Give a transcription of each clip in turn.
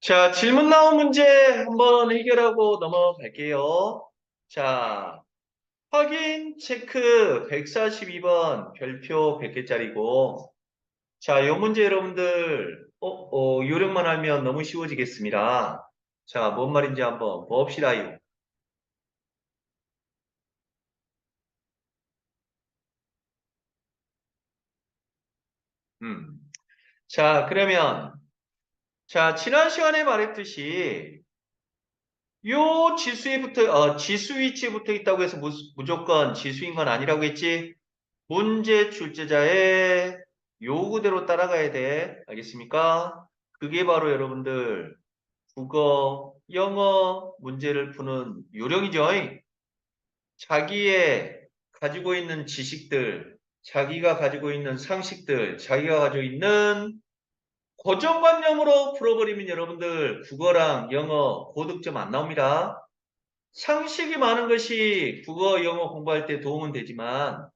자, 질문 나온 문제 한번 해결하고 넘어갈게요. 자, 확인 체크 142번 별표 100개짜리고. 자, 이 문제 여러분들, 요령만 알면 너무 쉬워지겠습니다. 자, 뭔 말인지 한번 봅시다요. 음. 자, 그러면, 자, 지난 시간에 말했듯이, 요 지수 위치에 붙어 있다고 해서 무조건 지수인 건 아니라고 했지? 문제 출제자의 요구대로 따라가야 돼. 알겠습니까? 그게 바로 여러분들 국어, 영어 문제를 푸는 요령이죠. 자기의 가지고 있는 지식들, 자기가 가지고 있는 상식들, 자기가 가지고 있는 고정관념으로 풀어버리면 여러분들 국어랑 영어 고득점 안 나옵니다. 상식이 많은 것이 국어, 영어 공부할 때 도움은 되지만,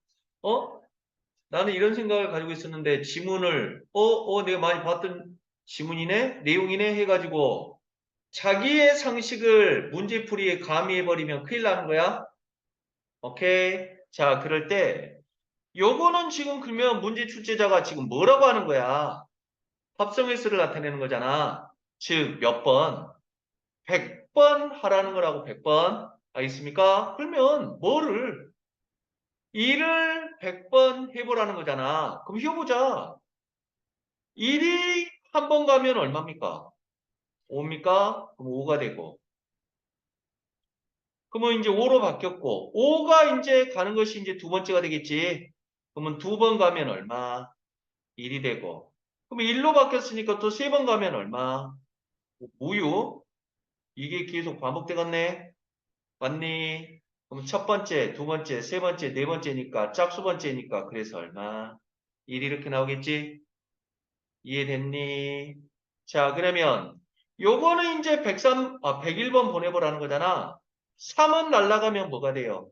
나는 이런 생각을 가지고 있었는데 지문을 내가 많이 봤던 지문이네? 내용이네? 해가지고 자기의 상식을 문제풀이에 가미해버리면 큰일 나는 거야. 오케이? 자, 그럴 때 요거는 지금 그러면 문제 출제자가 지금 뭐라고 하는 거야? 합성횟수를 나타내는 거잖아. 즉, 몇 번? 100번 하라는 거라고 100번. 알겠습니까? 그러면 뭐를? 일을 100번 해보라는 거잖아. 그럼 해보자. 1이 한 번 가면 얼마입니까? 5입니까? 그럼 5가 되고. 그러면 이제 5로 바뀌었고, 5가 이제 가는 것이 이제 두 번째가 되겠지. 그러면 두 번 가면 얼마? 1이 되고. 그러면 1로 바뀌었으니까 또 세 번 가면 얼마? 무유? 이게 계속 반복되겠네? 맞니? 그럼 첫 번째, 두 번째, 세 번째, 네 번째니까 짝수 번째니까 그래서 얼마? 1 이렇게 나오겠지? 이해됐니? 자, 그러면 요거는 이제 101번 보내보라는 거잖아. 3은 날라가면 뭐가 돼요?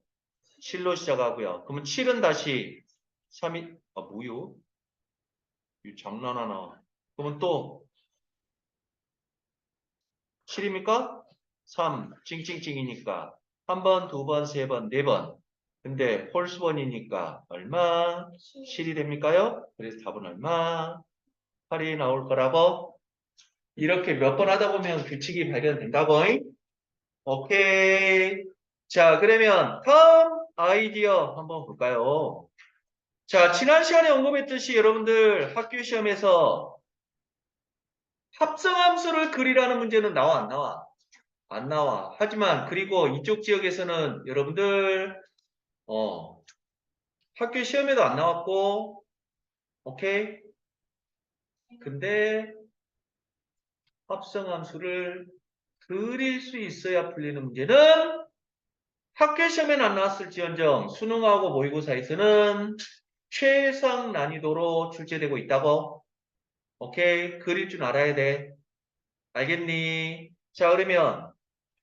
7로 시작하고요. 그러면 7은 다시 3이, 뭐요? 이 장난하나. 그러면 또 7입니까? 3, 찡찡찡이니까. 한 번, 두 번, 세 번, 네 번. 근데 홀수번이니까 얼마? 7이 됩니까요? 그래서 답은 얼마? 8이 나올 거라고? 이렇게 몇 번 하다 보면 규칙이 발견된다고. 오케이. 자, 그러면 다음 아이디어 한번 볼까요? 자, 지난 시간에 언급했듯이 여러분들 학교 시험에서 합성함수를 그리라는 문제는 나와, 안 나와? 안 나와. 하지만 그리고 이쪽 지역에서는 여러분들 어, 학교 시험에도 안 나왔고, 오케이? 근데 합성함수를 그릴 수 있어야 풀리는 문제는 학교 시험에는 안 나왔을지언정 수능하고 모의고사에서는 최상 난이도로 출제되고 있다고. 오케이? 그릴 줄 알아야 돼. 알겠니? 자, 그러면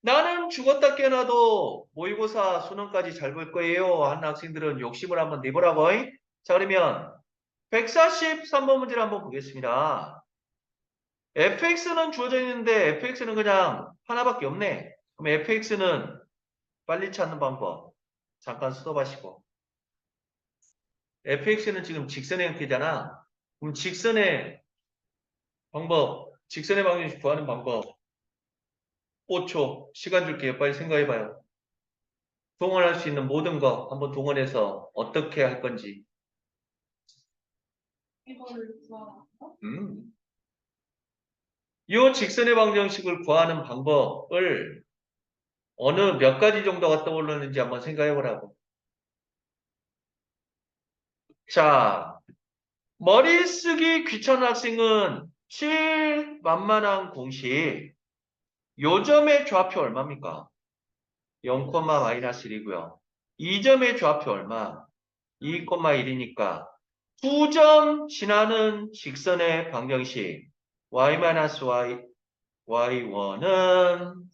나는 죽었다 깨어나도 모의고사 수능까지 잘 볼 거예요 하는 학생들은 욕심을 한번 내보라고. 자, 그러면 143번 문제를 한번 보겠습니다. fx는 주어져 있는데 fx는 그냥 하나밖에 없네. 그럼 fx는 빨리 찾는 방법 잠깐 수도하시고, fx는 지금 직선의 형태잖아. 그럼 직선의 방정식 구하는 방법 5초 시간 줄게요. 빨리 생각해봐요. 동원할 수 있는 모든 거 한번 동원해서 어떻게 할 건지. 음. 이 직선의 방정식을 구하는 방법을 어느 몇 가지 정도가 떠오르는지 한번 생각해보라고. 자, 머리 쓰기 귀찮은 학생은 제일 만만한 공식. 요점의 좌표 얼마입니까? 0, 마이너스 1이고요. 2점의 좌표 얼마? 2,1이니까 2점 지나는 직선의 방정식 y-y, y1은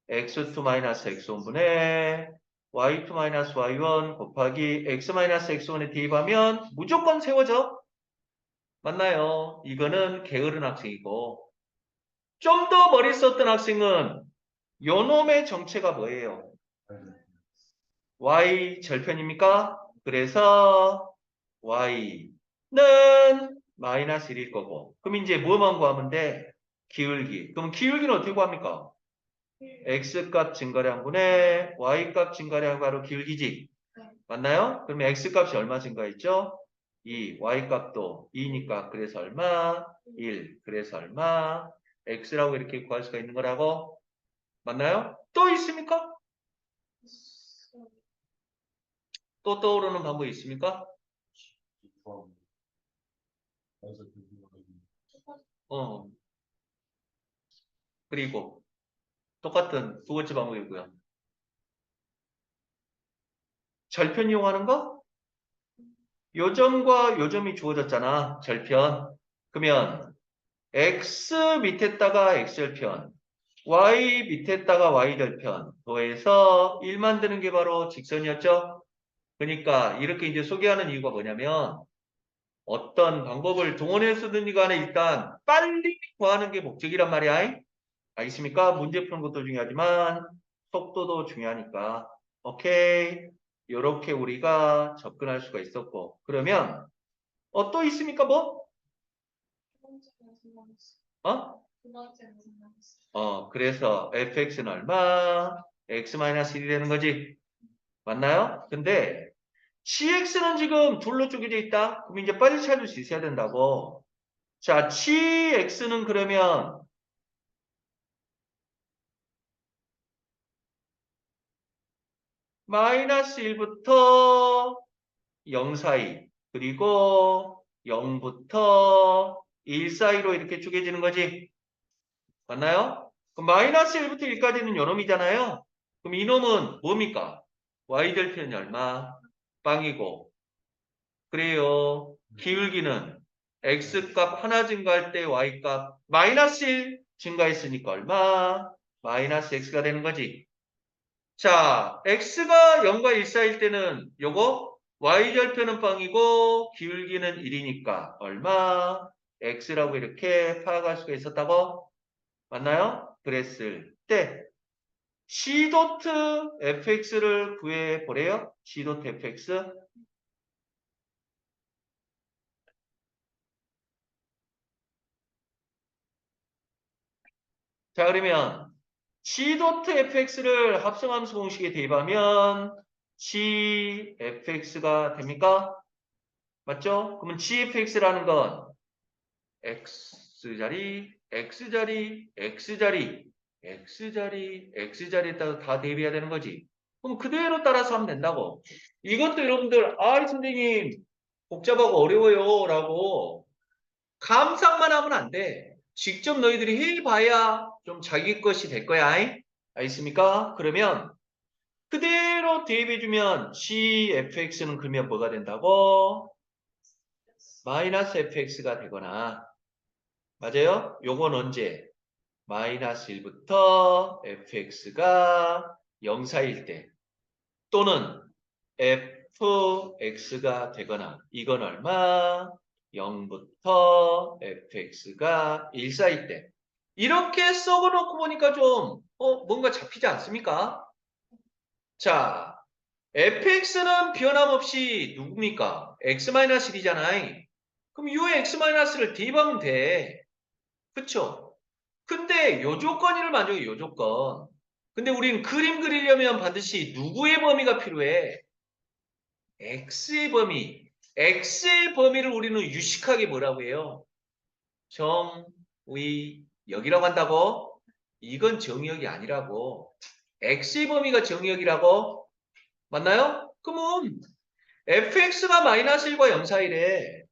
x2 x1분의 y2 y1 곱하기 x x1에 대입하면 무조건 세워져. 맞나요? 이거는 게으른 학생이고, 좀 더 머리 썼던 학생은 요 놈의 정체가 뭐예요? y 절편입니까? 그래서 y는 마이너스 1일 거고. 그럼 이제 뭐만 구하면 돼? 기울기. 그럼 기울기는 어떻게 구합니까? x값 증가량분의 y값 증가량 바로 기울기지. 맞나요? 그러면 x값이 얼마 증가했죠? 2, y값도 2니까 그래서 얼마? 1, 그래서 얼마? x라고 이렇게 구할 수가 있는 거라고? 맞나요? 또 있습니까? 또 떠오르는 방법이 있습니까? 어, 그리고 똑같은 두 번째 방법이고요. 절편 이용하는 거? 요점과 요점이 주어졌잖아. 절편. 그러면 x 밑에다가 x절편, y 밑에다가 y절편 더해서 1 만드는 게 바로 직선이었죠? 그러니까 이렇게 이제 소개하는 이유가 뭐냐면 어떤 방법을 동원해 쓰든지 간에 일단 빨리 구하는 게 목적이란 말이야. 알겠습니까? 문제 푸는 것도 중요하지만 속도도 중요하니까. 오케이. 이렇게 우리가 접근할 수가 있었고. 그러면 또 있습니까? 뭐? 어? 그래서 fx는 얼마? x-1이 되는 거지. 맞나요? 근데 cx는 지금 둘로 쪼개져 있다? 그럼 이제 빨리 찾을 수 있어야 된다고. 자, cx는 그러면 마이너스 1부터 0 사이, 그리고 0부터 1 사이로 이렇게 쪼개지는 거지. 맞나요? 그럼 마이너스 1부터 1까지는 요놈이잖아요. 그럼 이놈은 뭡니까? y절편이 얼마? 빵이고. 그래요. 기울기는 x값 하나 증가할 때 y값 마이너스 1 증가했으니까 얼마? 마이너스 x가 되는 거지. 자, x가 0과 1 사이일 때는 요거 y절편은 빵이고 기울기는 1이니까 얼마? x라고 이렇게 파악할 수가 있었다고? 맞나요? 그랬을 때 c 도트 fx를 구해 보래요. c 도트 fx. 자, 그러면 c 도트 fx를 합성함수 공식에 대입하면 g fx가 됩니까? 맞죠? 그러면 g fx라는 건 x자리, x자리, x자리, x자리, x자리에다가 다 대입해야 되는 거지. 그럼 그대로 따라서 하면 된다고. 이것도 여러분들, 선생님, 복잡하고 어려워요. 라고 감상만 하면 안 돼. 직접 너희들이 해봐야 좀 자기 것이 될 거야. 알겠습니까? 그러면 그대로 대입해주면 gfx는 그러면 뭐가 된다고? 마이너스 fx가 되거나 맞아요? 요건 언제? 마이너스 1부터 fx가 0 사이일 때 또는 fx가 되거나 이건 얼마? 0부터 fx가 1 사이일 때 이렇게 썩어놓고 보니까 좀 뭔가 잡히지 않습니까? 자, fx는 변함없이 누굽니까? x-1이잖아요. 그럼 요 x-를 대입하면 돼. 그쵸? 근데 요 조건이를 만족해, 요 조건. 근데 우리는 그림 그리려면 반드시 누구의 범위가 필요해? x의 범위. x의 범위를 우리는 유식하게 뭐라고 해요? 정의역이라고 한다고? 이건 정의역이 아니라고. x의 범위가 정의역이라고? 맞나요? 그러면 fx가 마이너스 1과 0 사이래.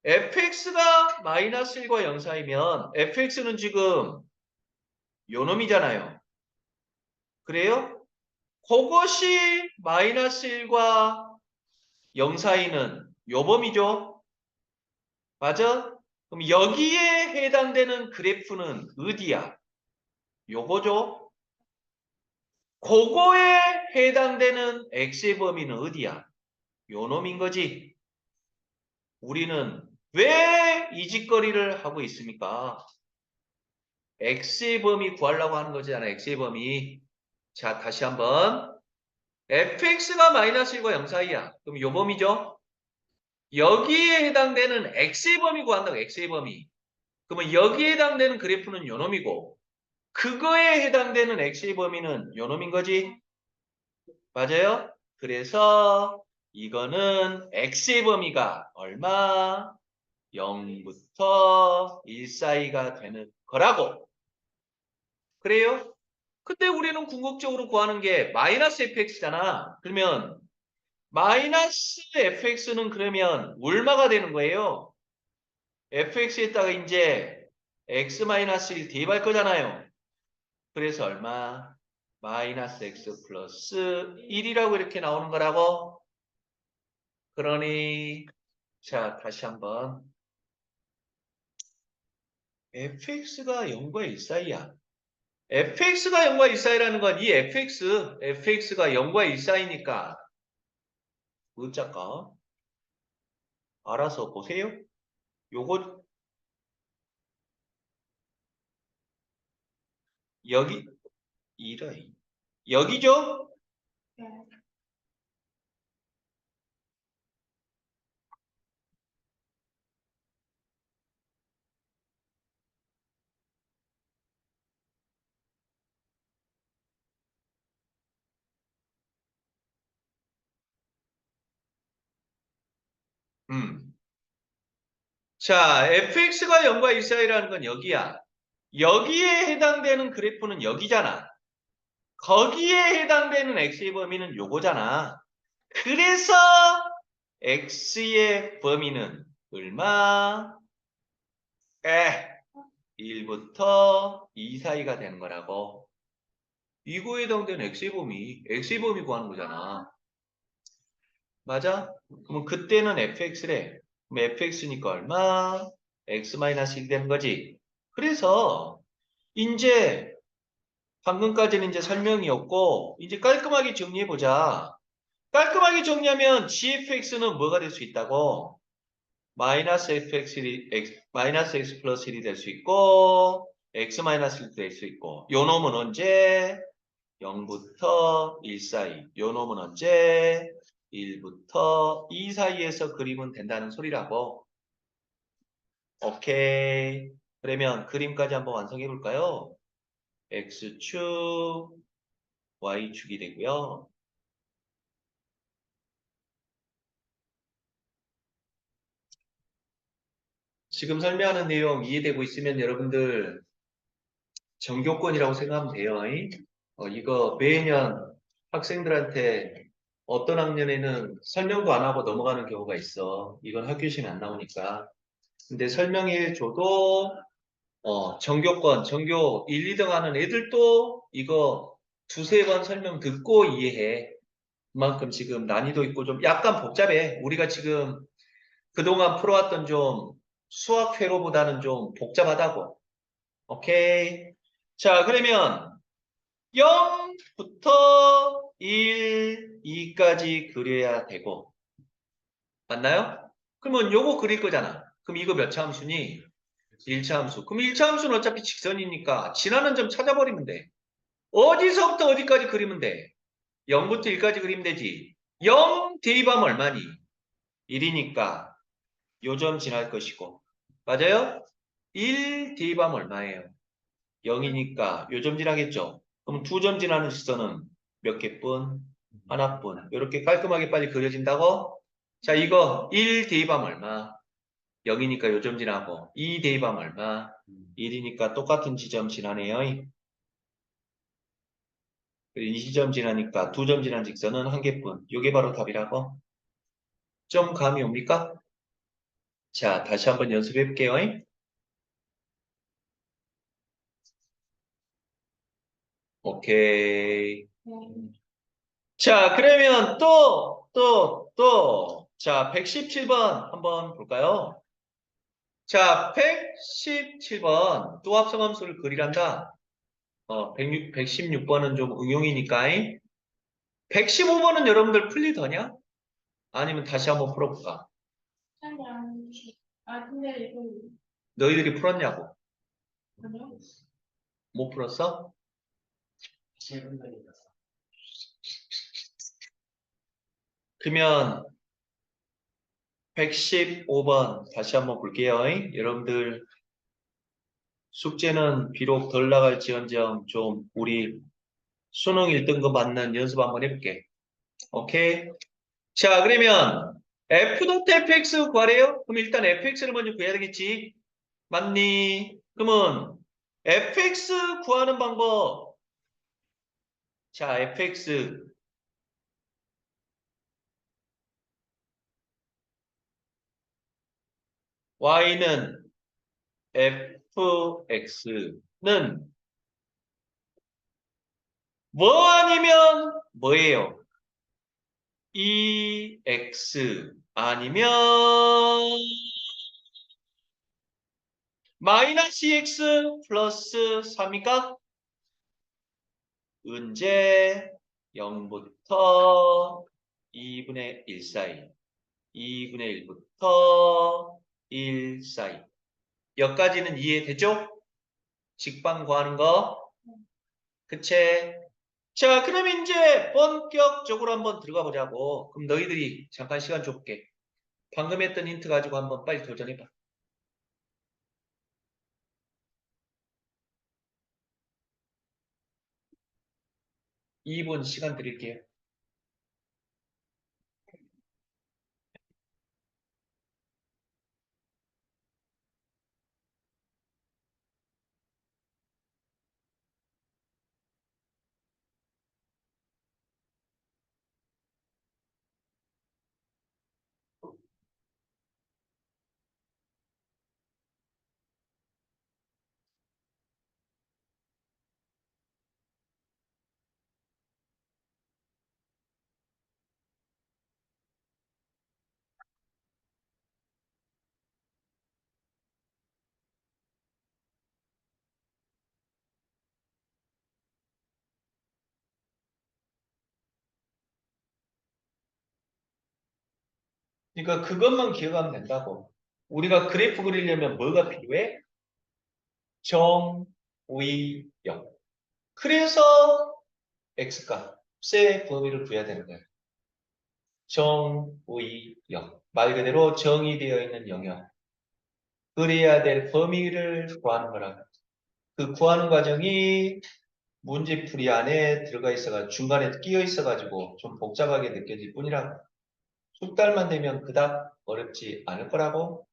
fx가 마이너스 1과 0 사이면 fx는 지금 요 놈이잖아요. 그래요? 그것이 마이너스 1과 0 사이는 요 범위죠. 맞아? 그럼 여기에 해당되는 그래프는 어디야? 요거죠. 그거에 해당되는 x의 범위는 어디야? 요 놈인 거지. 우리는 왜 이 짓거리를 하고 있습니까? x의 범위 구하려고 하는 거잖아. x의 범위. 자, 다시 한번. fx가 마이너스 1과 0 사이야. 그럼 요 범위죠? 여기에 해당되는 x의 범위 구한다고, x의 범위. 그러면 여기에 해당되는 그래프는 요 놈이고, 그거에 해당되는 x의 범위는 요 놈인 거지? 맞아요? 그래서 이거는 x의 범위가 얼마? 0부터 1 사이가 되는 거라고. 그래요? 근데 우리는 궁극적으로 구하는 게 마이너스 fx잖아. 그러면 마이너스 fx는 그러면 얼마가 되는 거예요? fx에다가 이제 x-1 대입할 거잖아요. 그래서 얼마? 마이너스 x 플러스 1이라고 이렇게 나오는 거라고. 그러니 자 다시 한번 fx가 0과 1 사이야. fx가 0과 1 사이라는 건 이 fx가 0과 1 사이니까 어쩔까? 알아서 보세요. 요거 여기 이런 여기죠? 음. 자, fx가 0과 1 사이라는 건 여기야. 여기에 해당되는 그래프는 여기잖아. 거기에 해당되는 x의 범위는 요거잖아. 그래서 x의 범위는 얼마? 1부터 2 사이가 되는 거라고. 이거에 해당되는 x의 범위 구하는 거잖아. 맞아? 그러면 그때는 fx래. 그럼 fx니까 얼마? x-1 되는 거지. 그래서 이제 방금까지는 이제 설명이었고 이제 깔끔하게 정리해 보자. 깔끔하게 정리하면 gfx는 뭐가 될 수 있다고? 마이너스 x 플러스 1이 될 수 있고 x-1도 될 수 있고 요 놈은 언제? 0부터 1 사이. 요 놈은 언제? 1부터 2 사이에서 그리면 된다는 소리라고. 오케이. 그러면 그림까지 한번 완성해 볼까요? x축, y축이 되고요. 지금 설명하는 내용 이해되고 있으면 여러분들 정교권이라고 생각하면 돼요. 이거 매년 학생들한테 어떤 학년에는 설명도 안 하고 넘어가는 경우가 있어. 이건 학교 시험에 안 나오니까. 근데 설명해 줘도 전교 1, 2등 하는 애들도 이거 두세 번 설명 듣고 이해해. 그만큼 지금 난이도 있고 좀 약간 복잡해. 우리가 지금 그동안 풀어왔던 좀 수학 회로보다는 좀 복잡하다고. 오케이. 자, 그러면 0부터 1, 2까지 그려야 되고. 맞나요? 그러면 요거 그릴 거잖아. 그럼 이거 몇 차 함수니? 1차 함수. 그럼 1차 함수는 어차피 직선이니까 지나는 점 찾아버리면 돼. 어디서부터 어디까지 그리면 돼? 0부터 1까지 그리면 되지. 0 대입하면 얼마니? 1이니까 요 점 지날 것이고. 맞아요? 1 대입하면 얼마예요? 0이니까 요 점 지나겠죠? 그럼 두 점 지나는 직선은 몇 개뿐? 하나뿐. 이렇게 깔끔하게 빨리 그려진다고? 자, 이거 1 대입하면 얼마? 0이니까 요 점 지나고 2 대입하면 얼마? 1이니까 똑같은 지점 지나네요. 이 지점 지나니까 두 점 지난 직선은 한 개뿐. 요게 바로 답이라고? 좀 감이 옵니까? 자, 다시 한번 연습해 볼게요. 오케이. 자, 그러면 자, 117번 한번 볼까요? 자, 117번 또 합성함수를 그리란다. 116번은 좀 응용이니까. 115번은 여러분들 풀리더냐? 아니면 다시 한번 풀어볼까? 아니, 근데 이거 너희들이 풀었냐고? 아니요? 못 풀었어? 그러면 115번 다시 한번 볼게요. 여러분들 숙제는 비록 덜 나갈지언정 좀 우리 수능 1등급 맞는 연습 한번 해볼게. 오케이? 자, 그러면 f.fx 구하래요? 그럼 일단 fx를 먼저 구해야 되겠지? 맞니? 그러면 fx 구하는 방법. 자, fx. y는 fx는 뭐 아니면 뭐예요? EX 아니면 마이너스 EX 플러스 3이니까 언제 0부터 2분의 1 사이 2분의 1부터 1 사이 여기까지는 이해되죠? 직방 구하는 거 그치? 자 그럼 이제 본격적으로 한번 들어가 보자고 그럼 너희들이 잠깐 시간 줄게 방금 했던 힌트 가지고 한번 빨리 도전해봐 2분 시간 드릴게요 그러니까 그것만 기억하면 된다고. 우리가 그래프 그리려면 뭐가 필요해? 정의역. 그래서 x값의 범위를 구해야 되는 거야. 정의역. 말 그대로 정의되어 있는 영역. 그래야 될 범위를 구하는 거라. 그 구하는 과정이 문제풀이 안에 들어가 있어가지고 중간에 끼어 있어가지고 좀 복잡하게 느껴질 뿐이라 숙 달만 되면 그닥 어렵지 않을 거라고.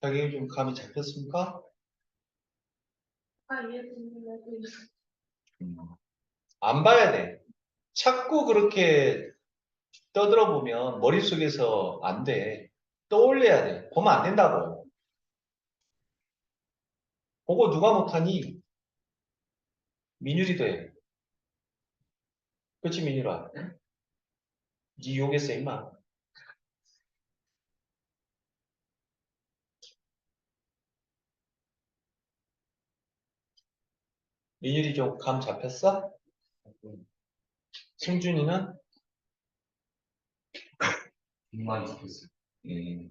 자기 좀 감이 잡혔습니까? 음. 안 봐야 돼. 자꾸 그렇게 떠들어 보면 머릿속에서 안 돼. 떠올려야 돼. 보면 안 된다고. 그거 누가 못하니? 민율이도 해. 그렇지, 민율아. 니 욕했어, 임마. 민율이 좀 감 잡혔어? 승준이는? 많이 잡혔어. 음.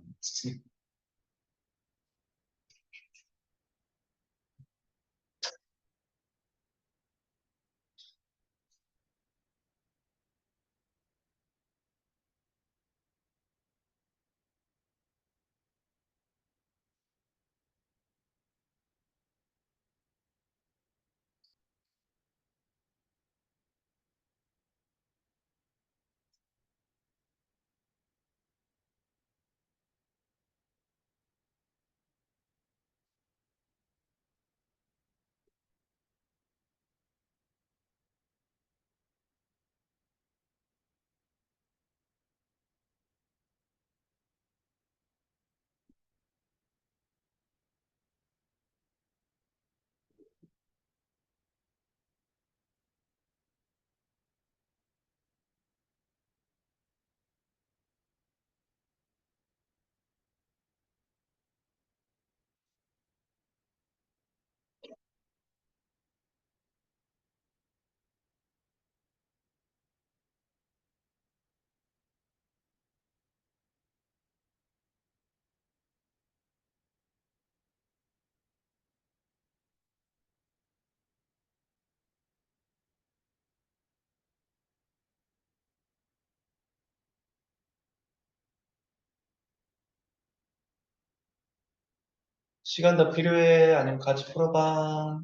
시간 더 필요해? 아니면 같이 풀어봐?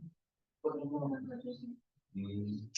음.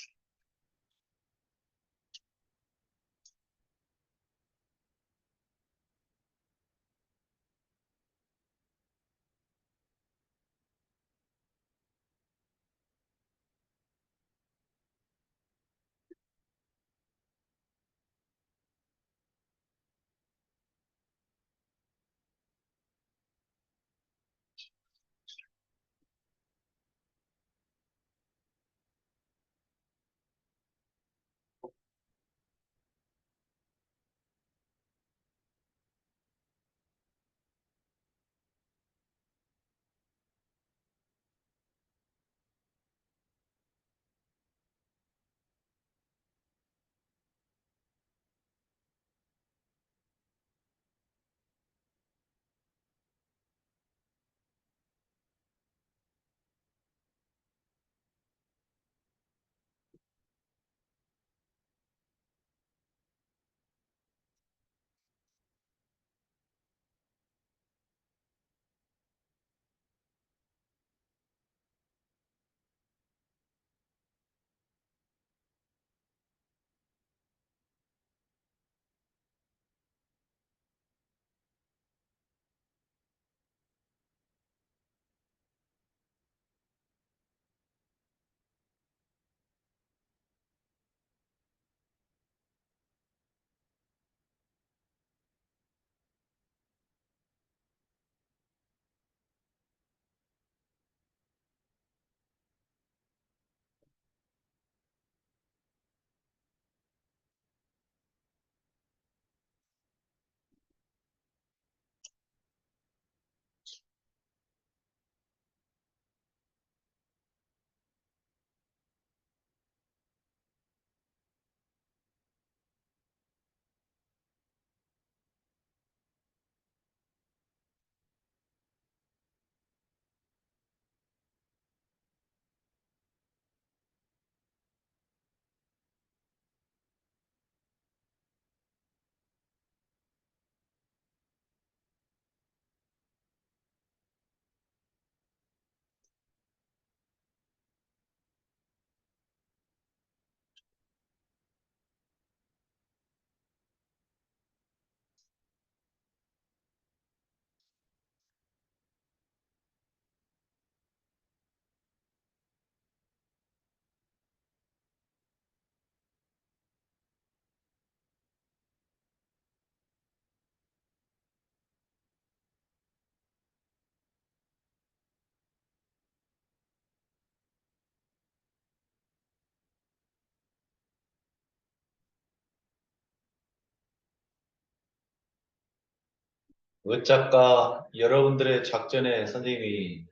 어쩔까? 여러분들의 작전에 선생님이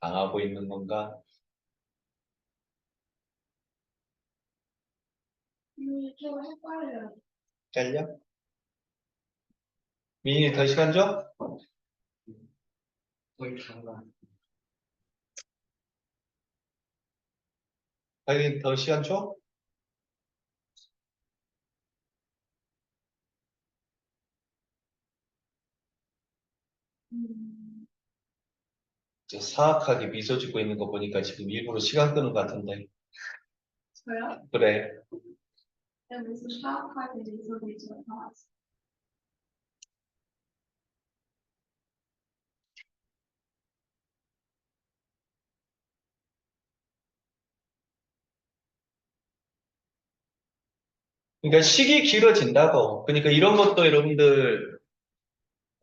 당하고 있는 건가? 좀 헷갈려요. 잘려? 민이 더 시간 줘? 거의 달라. 하긴 더 시간 줘? 음, 저 사악하게 미소 짓고 있는 거 보니까 지금 일부러 시간 끄는 것 같은데. 저요? 그래. 내가 무슨 사악하게 미소리죠. 그러니까 식이 길어진다고. 그러니까 이런 것도 여러분들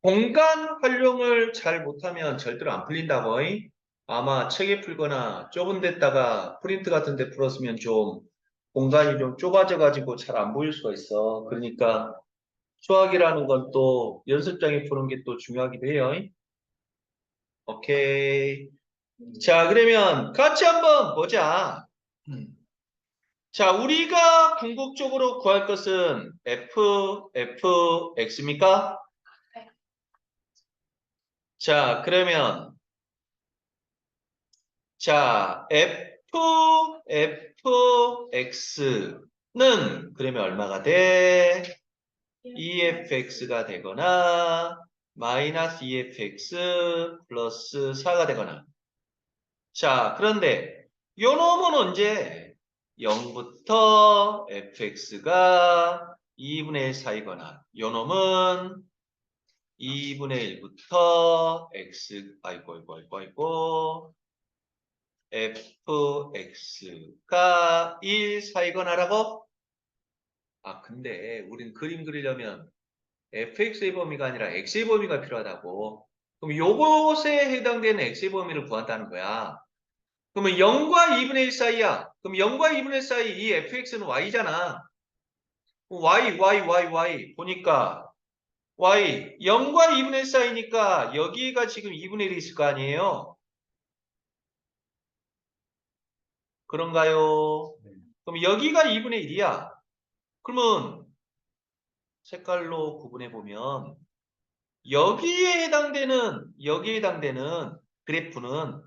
공간 활용을 잘 못하면 절대로 안 풀린다고. 잉? 아마 책에 풀거나 좁은 데다가 프린트 같은 데 풀었으면 좀 공간이 좀 좁아져 가지고 잘 안 보일 수가 있어. 그러니까 수학이라는 건 또 연습장에 푸는 게 또 중요하기도 해요. 잉? 오케이. 자, 그러면 같이 한번 보자. 자, 우리가 궁극적으로 구할 것은 fx입니까? 네. 자, 그러면 자, fx는 그러면 얼마가 돼? efx가 되거나 마이너스 2fx 플러스 4가 되거나. 자, 그런데 요 놈은 언제 0부터 fx가 2분의 1 사이거나 요 놈은 2분의 1부터 x 아이고 fx가 1 사이거나라고? 아, 근데 우린 그림 그리려면 fx의 범위가 아니라 x의 범위가 필요하다고. 그럼 요것에 해당되는 x의 범위를 구한다는 거야. 그러면 0과 2분의 1 사이야. 그럼 0과 2분의 1 사이 이 fx는 y잖아. y 보니까 y 0과 2분의 1 사이니까 여기가 지금 2분의 1이 있을 거 아니에요. 그런가요? 그럼 여기가 2분의 1이야. 그러면 색깔로 구분해 보면 여기에 해당되는 그래프는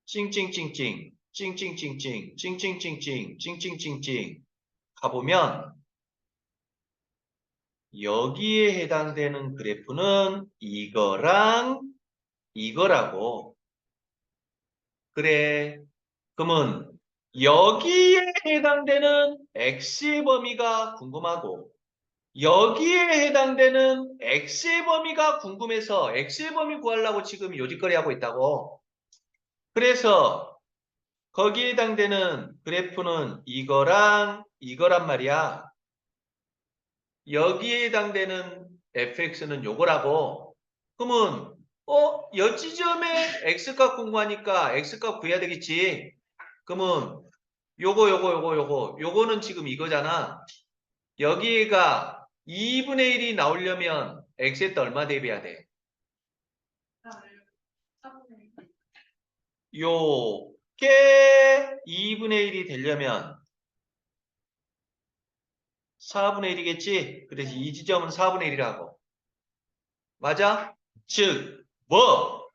찡찡찡찡 가보면 여기에 해당되는 그래프는 이거랑 이거라고. 그래. 그러면 여기에 해당되는 x의 범위가 궁금하고 여기에 해당되는 x의 범위가 궁금해서 x의 범위 구하려고 지금 요짓거리 하고 있다고. 그래서 거기에 해당되는 그래프는 이거랑 이거란 말이야. 여기에 해당되는 fx는 요거라고. 그러면 여 지점에 x값 궁금하니까 x값 구해야 되겠지. 그러면 요거는 지금 이거잖아. 여기가 2분의 1이 나오려면 x에다 얼마 대입해야 돼? 아, 3분의 요게 2분의 1이 되려면 4분의 1이겠지? 그래서 이 지점은 4분의 1이라고. 맞아? 즉, 뭐?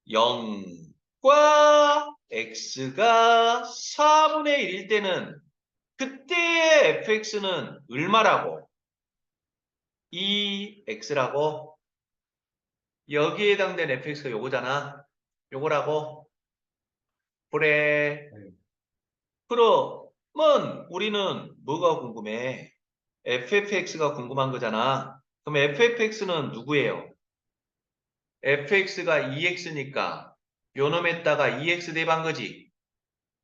0과 x가 4분의 1일 때는 그때의 fx는 얼마라고? 2x라고? 여기에 해당된 fx가 요거잖아. 요거라고? 그래. 그러면 우리는 뭐가 궁금해? ffx가 궁금한 거잖아. 그럼 ffx는 누구예요? fx가 2x니까 요놈에다가 2x 대입한 거지.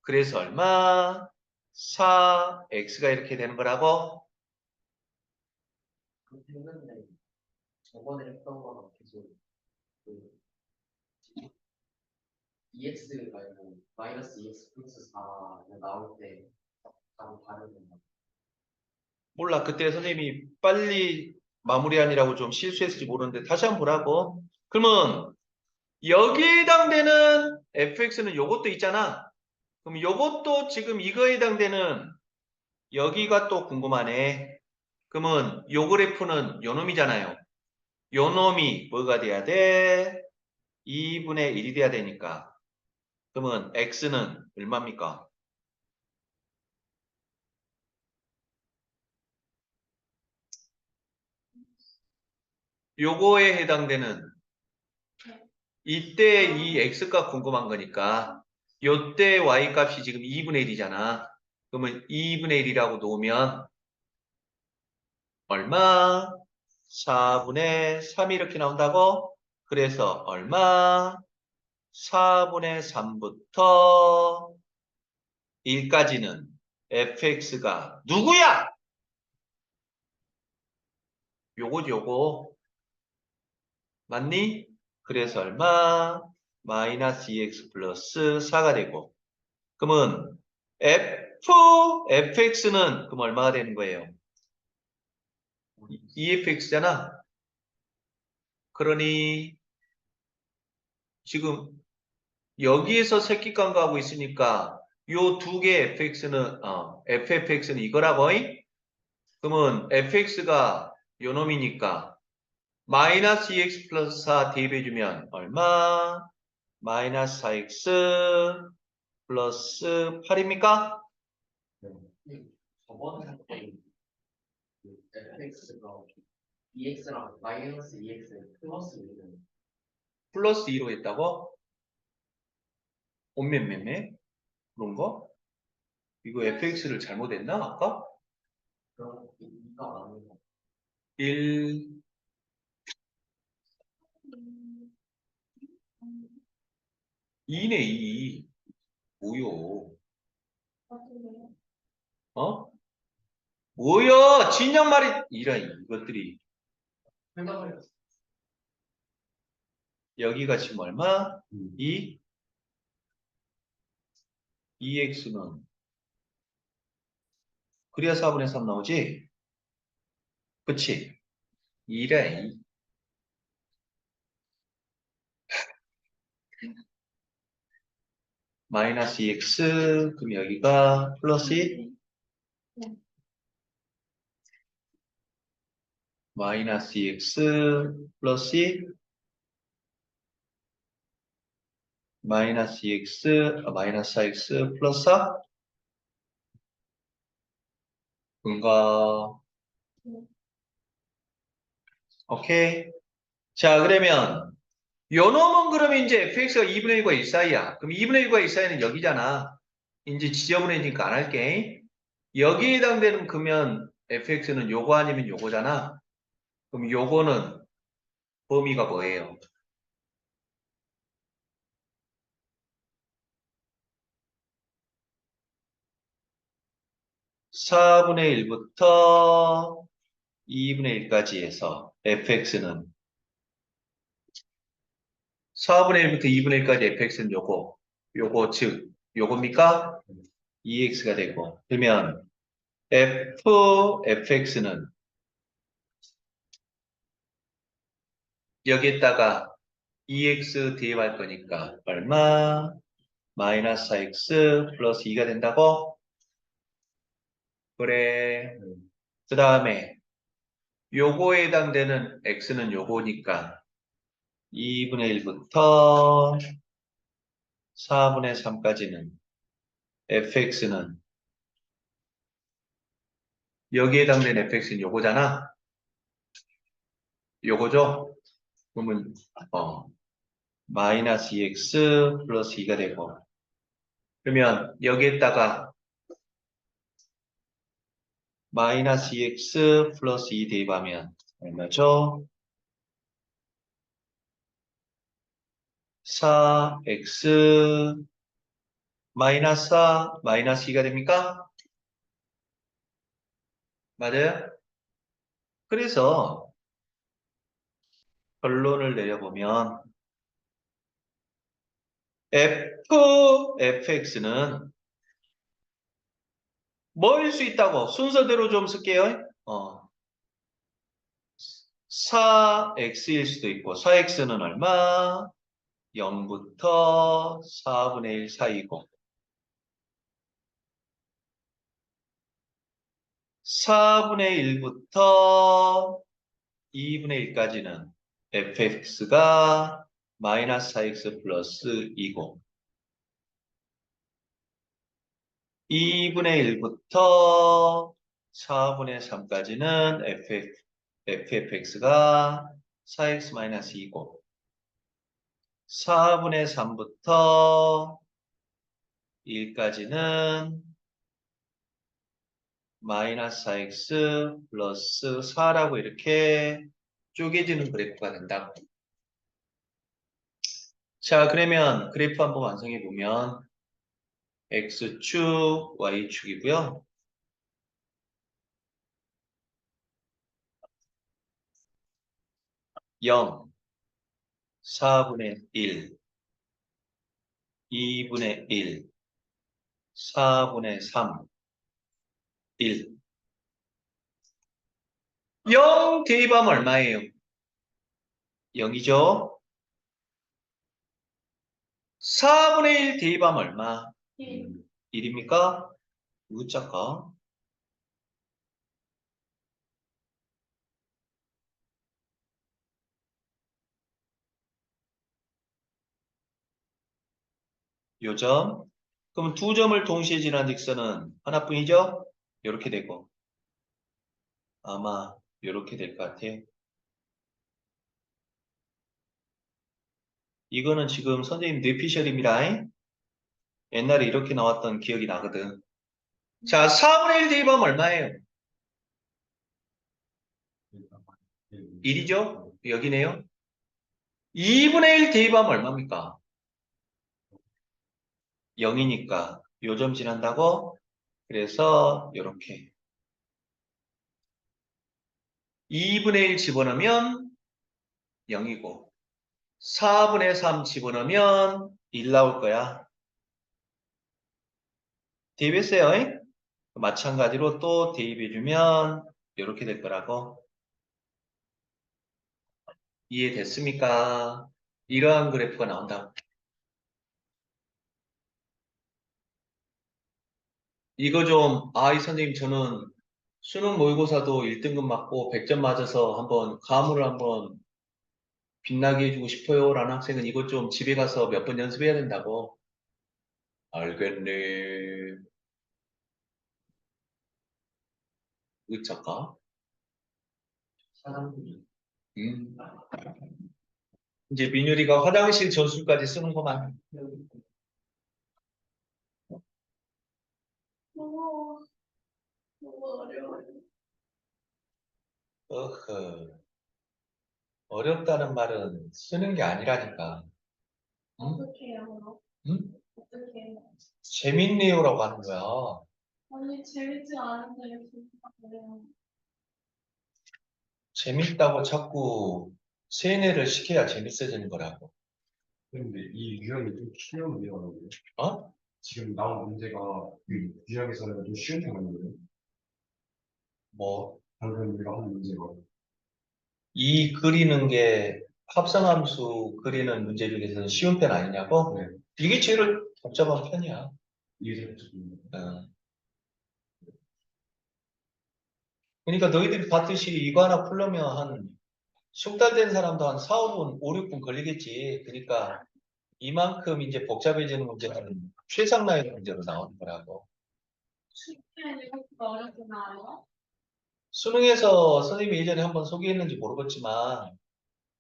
그래서 얼마? 4x가 이렇게 되는 거라고? 그렇게 했는데 저번에 했던 거랑 계속 그 EX 말고 마이너스 EX 플러스 4 나올 때 바로 다른 건가? 몰라. 그때 선생님이 빨리 마무리하느라고 좀 실수했을지 모르는데 다시 한번 보라고. 그러면 여기에 해당되는 fx는 요것도 있잖아. 그럼 요것도 지금 이거에 해당되는 여기가 또 궁금하네. 그러면 요 그래프는 요 놈이잖아요. 요 놈이 뭐가 돼야 돼? 2분의 1이 돼야 되니까. 그러면 x는 얼마입니까? 요거에 해당되는 이때 이 x값 궁금한 거니까 요때 y값이 지금 2분의 1이잖아. 그러면 2분의 1이라고 놓으면 얼마? 4분의 3이 이렇게 나온다고? 그래서 얼마? 4분의 3부터 1까지는 fx가 누구야? 요거지 요거. 맞니? 그래서 얼마? 마이너스 2x 플러스 4가 되고 그러면 fx는 그럼 얼마가 되는 거예요? 2fx잖아. 그러니 지금 여기에서 새끼 깜가하고 있으니까 요 두 개 ffx는 이거라고. 그러면 fx가 요 놈이니까 마이너스 2x 플러스 4 대입해주면 얼마? 마이너스 4x 플러스 8입니까? 저번 사건이 그 fx가 2x랑 마이너스 2x 플러스 1은 플러스 2로 했다고? 옴매매매? 그런 거? 이거 fx를 잘못했나 아까? 그런 2가 나오는 거. 1, 2네 2. 뭐요? 어떤데요? 어? 뭐야? 진영 말이 이런 이것들이 생각을 해봤어. 여기가 지금 얼마? 2? 2x는 그래야 4분의 3 나오지? 그치? 2래 2. 마이너스 2x 그럼 여기가 플러스 2? 네. 마이너스 2x 플러스 2? 마이너스 2x 마이너스 4x 플러스 4? 뭔가 네. 오케이. 자 그러면 요 놈은 그러면 이제 fx가 2분의 1과 1 사이야. 그럼 2분의 1과 1 사이는 여기잖아. 이제 지저분해지니까 안 할게. 여기에 해당되는 그러면 fx는 요거 아니면 요거잖아. 그럼 요거는 범위가 뭐예요? 4분의 1부터 2분의 1까지 해서 fx는 4분의 1부터 2분의 1까지 fx는 요거 즉 요겁니까? 2x가 되고 그러면 fx는 여기에다가 2x 대입할 거니까 얼마? 마이너스 4x 플러스 2가 된다고? 그래. 그 다음에 요거에 해당되는 x는 요거니까 2분의 1부터 4분의 3까지는 fx는 여기에 해당되는 fx는 요거잖아. 요거죠? 그러면 마이너스 2x 플러스 2가 되고 그러면 여기에다가 마이너스 2x 플러스 2 대입하면 얼마죠? 4x 마이너스 4 마이너스 2가 됩니까? 맞아요? 그래서 결론을 내려보면 fx는 뭐일 수 있다고 순서대로 좀 쓸게요. 4x일 수도 있고 4x는 얼마? 0부터 4분의 1 사이고 4분의 1부터 2분의 1까지는 fx가 마이너스 4x 플러스 2고 2분의 1부터 4분의 3까지는 ffx가 4x 마이너스 2고 4분의 3부터 1까지는 마이너스 4x 플러스 4라고 이렇게 쪼개지는 그래프가 된다. 자, 그러면 그래프 한번 완성해 보면 x축, y축이고요. 0, 4분의 1, 2분의 1, 4분의 3, 1. 0 대입하면 얼마예요? 0이죠? 4분의 1 대입하면 얼마? 1입니까? 우짜까? 요점 그러면 두 점을 동시에 지나는 직선은 하나뿐이죠? 이렇게 되고 아마 이렇게 될 것 같아요. 이거는 지금 선생님 뇌피셜입니다. 옛날에 이렇게 나왔던 기억이 나거든. 자, 4분의 1 대입하면 얼마예요? 1이죠? 여기네요. 2분의 1 대입하면 얼마입니까? 0이니까 요 점 지난다고? 그래서 이렇게 2분의 1 집어넣으면 0이고 4분의 3 집어넣으면 1 나올 거야. 대입했어요. 잉? 마찬가지로 또 대입해주면 이렇게 될 거라고. 이해됐습니까? 이러한 그래프가 나온다. 이거 좀, 이 선생님, 저는 수능 모의고사도 1등급 맞고 100점 맞아서 한번 가물을 한번 빛나게 해주고 싶어요. 라는 학생은 이것 좀 집에 가서 몇 번 연습해야 된다고. 알겠네. 의착가? 사람들이 음. 이제 민율이가 화장실 전술까지 쓰는구만. 너무 너무 어려워요. 어허. 어렵다는 말은 쓰는 게 아니라니까. 응? 어떻게 해요? 응? 어떻게 해요? 재밌네요라고 하는 거야. 아니 재밌지 않은데 진짜 그래요. 재밌다고 자꾸 세뇌를 시켜야 재밌어지는 거라고. 근데 이 유형이 좀 쉬운 유형이에요. 어? 지금 나온 문제가 그 유형에서는 좀 쉬운 편이거든요. 뭐, 방금 우리가 한 문제가. 이 그리는 게 합성함수 그리는 문제 중에서는 쉬운 편 아니냐고? 네. 이게 제일 복잡한 편이야. 이게 좀 어. 그러니까 너희들이 봤듯이 이거 하나 풀려면 한 10달 된 사람도 한 4, 5분, 5, 6분 걸리겠지. 그러니까 이만큼 이제 복잡해지는 문제는 최상라의 문제로 나오는 거라고. 쉽게 이렇게 어렵구나요? 수능에서 선생님이 예전에 한번 소개했는지 모르겠지만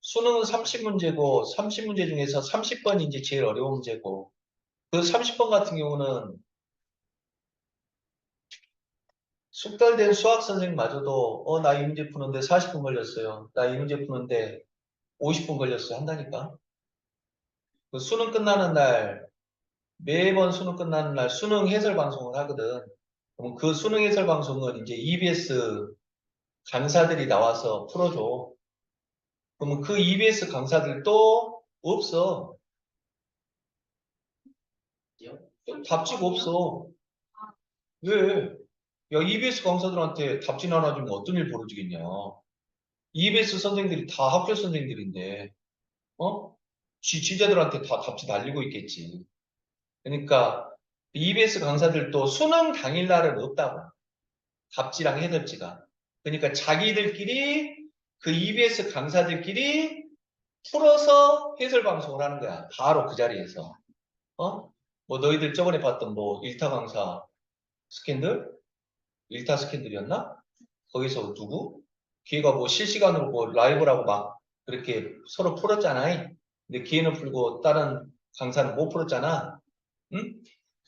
수능은 30문제고 30문제 중에서 30번이 이제 제일 어려운 문제고 그 30번 같은 경우는 10달 된 수학 선생님마저도 나 이 문제 푸는데 40분 걸렸어요. 나 이 문제 푸는데 50분 걸렸어요. 한다니까. 그 수능 끝나는 날 매번 수능 끝나는 날 수능 해설 방송을 하거든. 그럼 그 수능 해설 방송은 이제 EBS 강사들이 나와서 풀어줘. 그러면 그 EBS 강사들도 없어. 답지가 없어. 왜? 야, EBS 강사들한테 답진 하나 주면 어떤 일 벌어지겠냐. EBS 선생들이 다 학교 선생들인데, 어? 지자들한테 다 답지 날리고 있겠지. 그러니까 EBS 강사들도 수능 당일날은 없다고. 답지랑 해설지가. 그러니까 자기들끼리 그 EBS 강사들끼리 풀어서 해설 방송을 하는 거야. 바로 그 자리에서. 어? 뭐 너희들 저번에 봤던 뭐 일타 강사 스캔들? 일타 스캔들이었나? 거기서 누구? 걔가 뭐 실시간으로 뭐 라이브라고 막 그렇게 서로 풀었잖아. 근데 걔는 풀고 다른 강사는 못 풀었잖아. 응?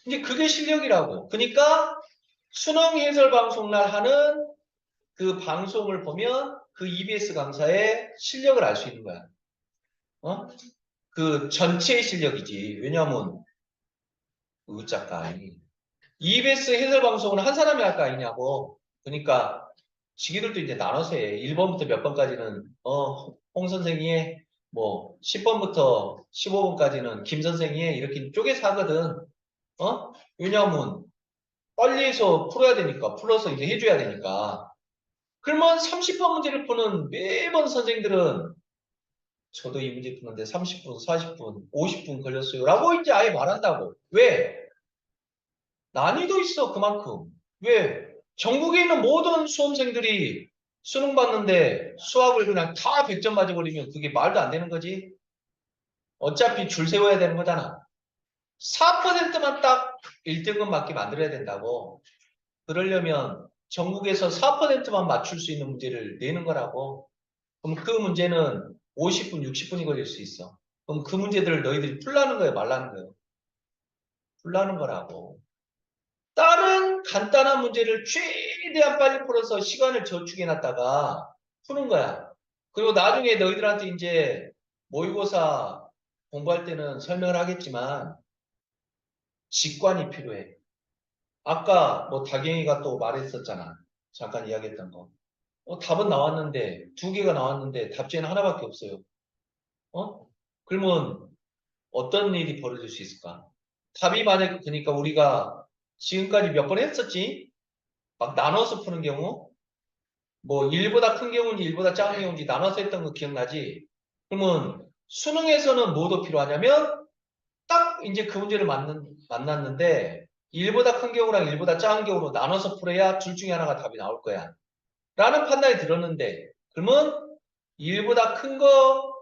이제 그게 실력이라고. 그러니까 수능 해설 방송날 하는 그 방송을 보면 그 EBS 강사의 실력을 알 수 있는 거야. 어? 그 전체의 실력이지. 왜냐하면 작가 EBS 해설 방송은 한 사람이 할 거 아니냐고. 그러니까 지기들도 이제 나눠서 해. 1번부터 몇 번까지는 홍 선생이 해. 뭐 10번부터 15번까지는 김 선생이 해. 이렇게 쪼개서 하거든. 왜냐하면 빨리 해서 풀어야 되니까 풀어서 이제 해줘야 되니까. 그러면 30번 문제를 푸는 매번 선생들은 저도 이 문제 푸는데 30분, 40분, 50분 걸렸어요. 라고 이제 아예 말한다고. 왜? 난이도 있어, 그만큼. 왜? 전국에 있는 모든 수험생들이 수능 봤는데 수학을 그냥 다 100점 맞아버리면 그게 말도 안 되는 거지. 어차피 줄 세워야 되는 거잖아. 4%만 딱 1등급 맞게 만들어야 된다고. 그러려면 전국에서 4%만 맞출 수 있는 문제를 내는 거라고. 그럼 그 문제는 50분, 60분이 걸릴 수 있어. 그럼 그 문제들을 너희들이 풀라는 거예요, 말라는 거예요? 풀라는 거라고. 다른 간단한 문제를 최대한 빨리 풀어서 시간을 저축해놨다가 푸는 거야. 그리고 나중에 너희들한테 이제 모의고사 공부할 때는 설명을 하겠지만 직관이 필요해. 아까 뭐 다경이가 또 말했었잖아. 잠깐 이야기했던 거. 답은 나왔는데 2개가 나왔는데 답지에는 하나밖에 없어요. 그러면 어떤 일이 벌어질 수 있을까? 답이 만약에 그러니까 우리가 지금까지 몇 번 했었지? 막 나눠서 푸는 경우 뭐 1보다 큰 경우인지 1보다 작은 경우인지 나눠서 했던 거 기억나지? 그러면 수능에서는 뭐도 필요하냐면 딱 이제 그 문제를 만났는데 1보다 큰 경우랑 1보다 작은 경우로 나눠서 풀어야 둘 중에 하나가 답이 나올 거야. 라는 판단이 들었는데 그러면 1보다 큰 거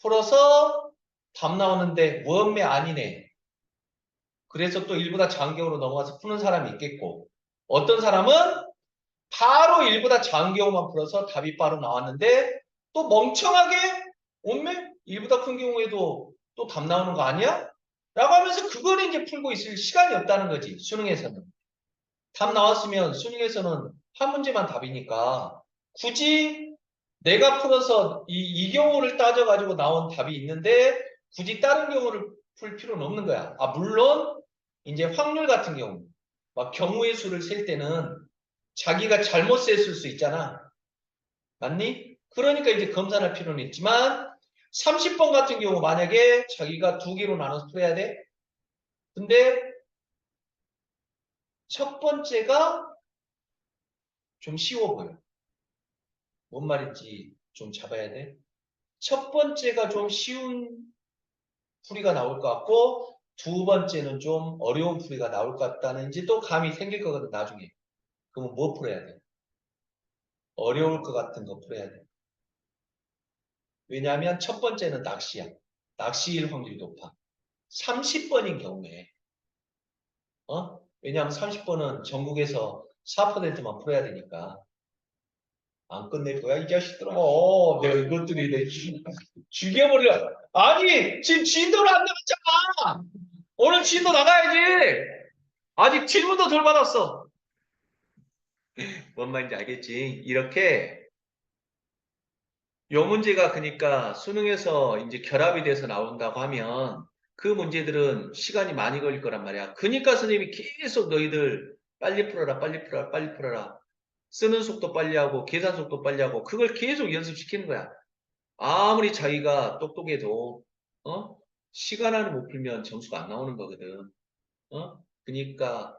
풀어서 답 나오는데 원매 아니네. 그래서 또 1보다 작은 경우로 넘어가서 푸는 사람이 있겠고 어떤 사람은 바로 1보다 작은 경우만 풀어서 답이 바로 나왔는데 또 멍청하게 원매 1보다 큰 경우에도 또 답 나오는 거 아니야? 라고 하면서 그걸 이제 풀고 있을 시간이 없다는 거지. 수능에서는. 답 나왔으면 수능에서는 한 문제만 답이니까 굳이 내가 풀어서 이 경우를 따져가지고 나온 답이 있는데 굳이 다른 경우를 풀 필요는 없는 거야. 물론 이제 확률 같은 경우 막 경우의 수를 셀 때는 자기가 잘못 셌을 수 있잖아. 맞니? 그러니까 이제 검사할 필요는 있지만 30번 같은 경우 만약에 자기가 2개로 나눠서 풀어야 돼. 근데 첫 번째가 좀 쉬워 보여. 뭔 말인지 좀 잡아야 돼. 첫 번째가 좀 쉬운 풀이가 나올 것 같고 두 번째는 좀 어려운 풀이가 나올 것 같다는 이제 또 감이 생길 거거든 나중에. 그러면 뭐 풀어야 돼? 어려울 것 같은 거 풀어야 돼. 왜냐하면 첫 번째는 낚시야. 낚시일 확률이 높아. 30번인 경우에 왜냐하면 30번은 전국에서 4%만 풀어야 되니까 안 끝낼 거야 이 자식들아. 내가 이것들이 내 죽여버려. 아니 지금 진도를 안 나갔잖아. 오늘 진도 나가야지. 아직 질문도 덜 받았어. 뭔 말인지 알겠지? 이렇게 요 문제가 그러니까 수능에서 이제 결합이 돼서 나온다고 하면 그 문제들은 시간이 많이 걸릴 거란 말이야. 그러니까 선생님이 계속 너희들 빨리 풀어라, 빨리 풀어라, 빨리 풀어라. 쓰는 속도 빨리 하고 계산 속도 빨리 하고 그걸 계속 연습시키는 거야. 아무리 자기가 똑똑해도 시간 안에 못 풀면 점수가 안 나오는 거거든. 그러니까